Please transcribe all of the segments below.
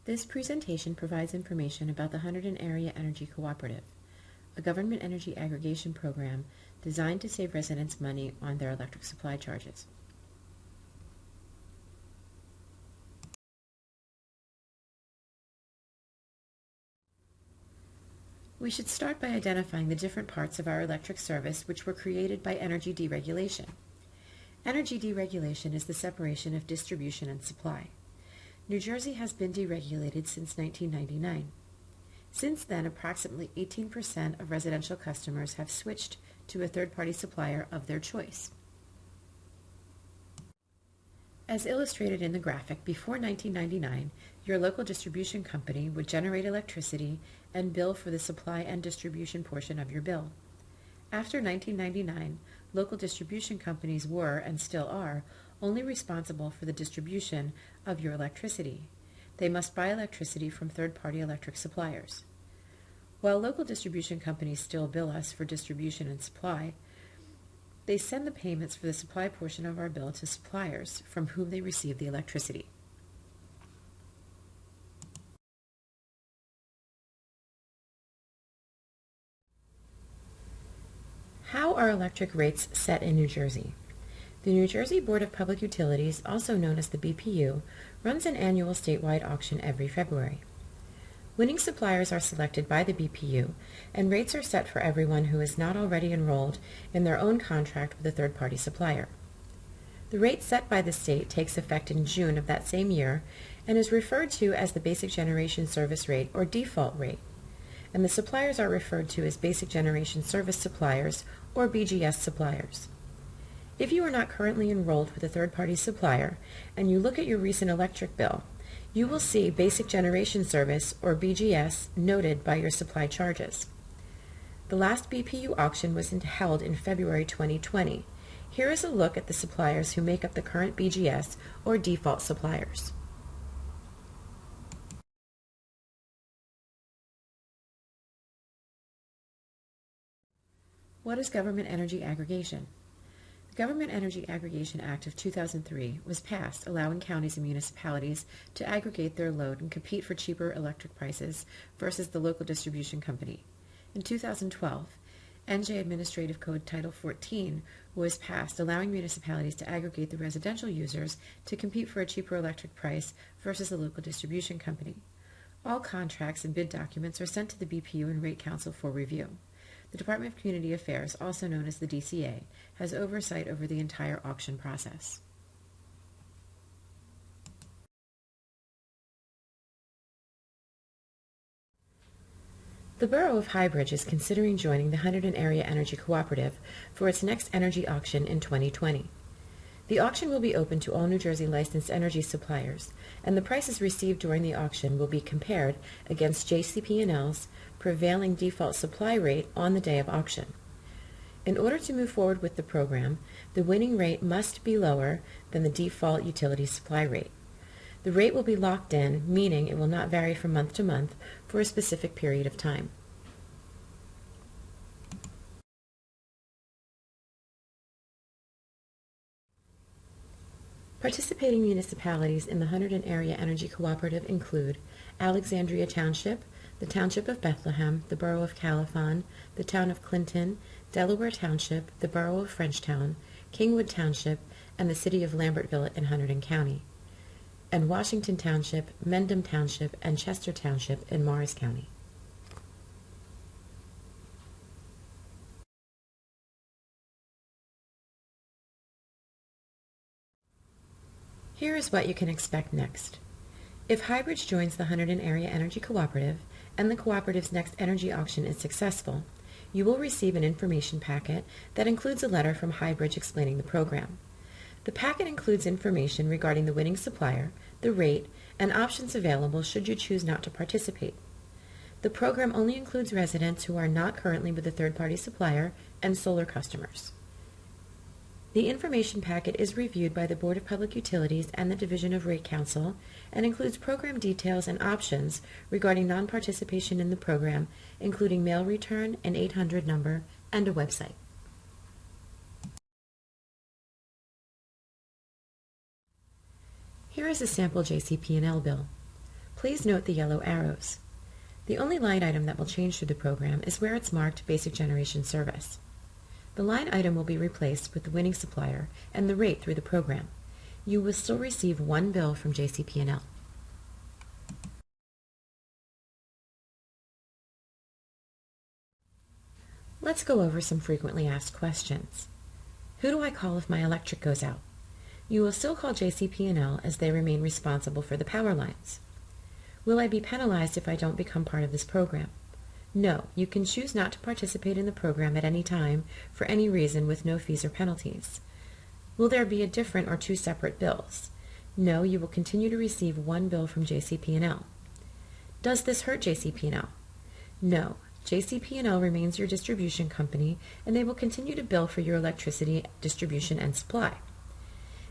This presentation provides information about the Hunterdon Area Energy Cooperative, a government energy aggregation program designed to save residents money on their electric supply charges. We should start by identifying the different parts of our electric service which were created by energy deregulation. Energy deregulation is the separation of distribution and supply. New Jersey has been deregulated since 1999. Since then, approximately 18% of residential customers have switched to a third-party supplier of their choice. As illustrated in the graphic, before 1999, your local distribution company would generate electricity and bill for the supply and distribution portion of your bill. After 1999, local distribution companies were, and still are, only responsible for the distribution of your electricity. They must buy electricity from third-party electric suppliers. While local distribution companies still bill us for distribution and supply, they send the payments for the supply portion of our bill to suppliers from whom they receive the electricity. How are electric rates set in New Jersey? The New Jersey Board of Public Utilities, also known as the BPU, runs an annual statewide auction every February. Winning suppliers are selected by the BPU, and rates are set for everyone who is not already enrolled in their own contract with a third-party supplier. The rate set by the state takes effect in June of that same year and is referred to as the Basic Generation Service Rate, or default rate, and the suppliers are referred to as Basic Generation Service Suppliers, or BGS suppliers. If you are not currently enrolled with a third-party supplier and you look at your recent electric bill, you will see Basic Generation Service, or BGS, noted by your supply charges. The last BPU auction was held in February 2020. Here is a look at the suppliers who make up the current BGS, or default suppliers. What is government energy aggregation? The Government Energy Aggregation Act of 2003 was passed, allowing counties and municipalities to aggregate their load and compete for cheaper electric prices versus the local distribution company. In 2012, NJ Administrative Code Title 14 was passed, allowing municipalities to aggregate the residential users to compete for a cheaper electric price versus the local distribution company. All contracts and bid documents are sent to the BPU and Rate Council for review. The Department of Community Affairs, also known as the DCA, has oversight over the entire auction process. The Borough of Highbridge is considering joining the Hunterdon Area Energy Cooperative for its next energy auction in 2020. The auction will be open to all New Jersey licensed energy suppliers, and the prices received during the auction will be compared against JCP&L's prevailing default supply rate on the day of auction. In order to move forward with the program, the winning rate must be lower than the default utility supply rate. The rate will be locked in, meaning it will not vary from month to month for a specific period of time. Participating municipalities in the Hunterdon Area Energy Cooperative include Alexandria Township, the Township of Bethlehem, the Borough of Califon, the Town of Clinton, Delaware Township, the Borough of Frenchtown, Kingwood Township, and the City of Lambertville in Hunterdon County, and Washington Township, Mendham Township, and Chester Township in Morris County. Here is what you can expect next. If Highbridge joins the Hunterdon Area Energy Cooperative and the cooperative's next energy auction is successful, you will receive an information packet that includes a letter from Highbridge explaining the program. The packet includes information regarding the winning supplier, the rate, and options available should you choose not to participate. The program only includes residents who are not currently with a third-party supplier and solar customers. The information packet is reviewed by the Board of Public Utilities and the Division of Rate Counsel and includes program details and options regarding non-participation in the program, including mail return, an 800 number, and a website. Here is a sample JCP&L bill. Please note the yellow arrows. The only line item that will change through the program is where it's marked Basic Generation Service. The line item will be replaced with the winning supplier and the rate through the program. You will still receive one bill from JCP&L. Let's go over some frequently asked questions. Who do I call if my electric goes out? You will still call JCP&L as they remain responsible for the power lines. Will I be penalized if I don't become part of this program? No, you can choose not to participate in the program at any time for any reason with no fees or penalties. Will there be a different or two separate bills? No, you will continue to receive one bill from JCP&L. Does this hurt JCP&L? No, JCP&L remains your distribution company and they will continue to bill for your electricity distribution and supply.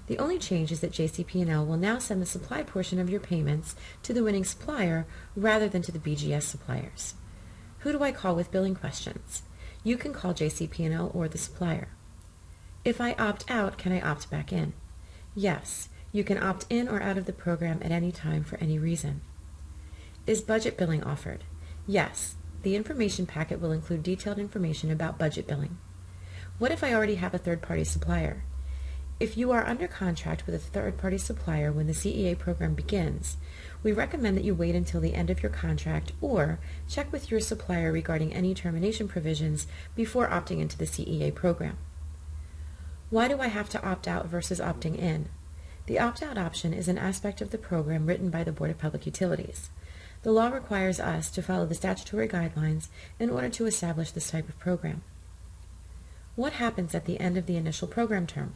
The only change is that JCP&L will now send the supply portion of your payments to the winning supplier rather than to the BGS suppliers. Who do I call with billing questions? You can call JCP&L or the supplier. If I opt out, can I opt back in? Yes, you can opt in or out of the program at any time for any reason. Is budget billing offered? Yes, the information packet will include detailed information about budget billing. What if I already have a third-party supplier? If you are under contract with a third-party supplier when the CEA program begins, we recommend that you wait until the end of your contract or check with your supplier regarding any termination provisions before opting into the CEA program. Why do I have to opt out versus opting in? The opt-out option is an aspect of the program written by the Board of Public Utilities. The law requires us to follow the statutory guidelines in order to establish this type of program. What happens at the end of the initial program term?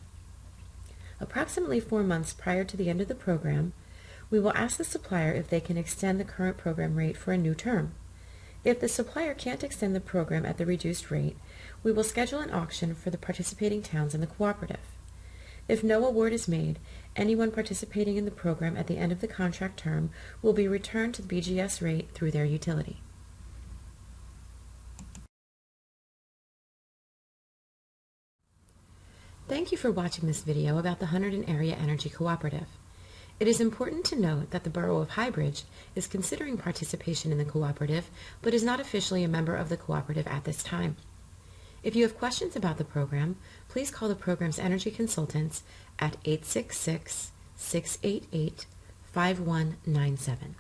Approximately 4 months prior to the end of the program, we will ask the supplier if they can extend the current program rate for a new term. If the supplier can't extend the program at the reduced rate, we will schedule an auction for the participating towns in the cooperative. If no award is made, anyone participating in the program at the end of the contract term will be returned to the BGS rate through their utility. Thank you for watching this video about the Hunterdon Area Energy Cooperative. It is important to note that the Borough of Highbridge is considering participation in the cooperative, but is not officially a member of the cooperative at this time. If you have questions about the program, please call the program's energy consultants at 866-688-5197.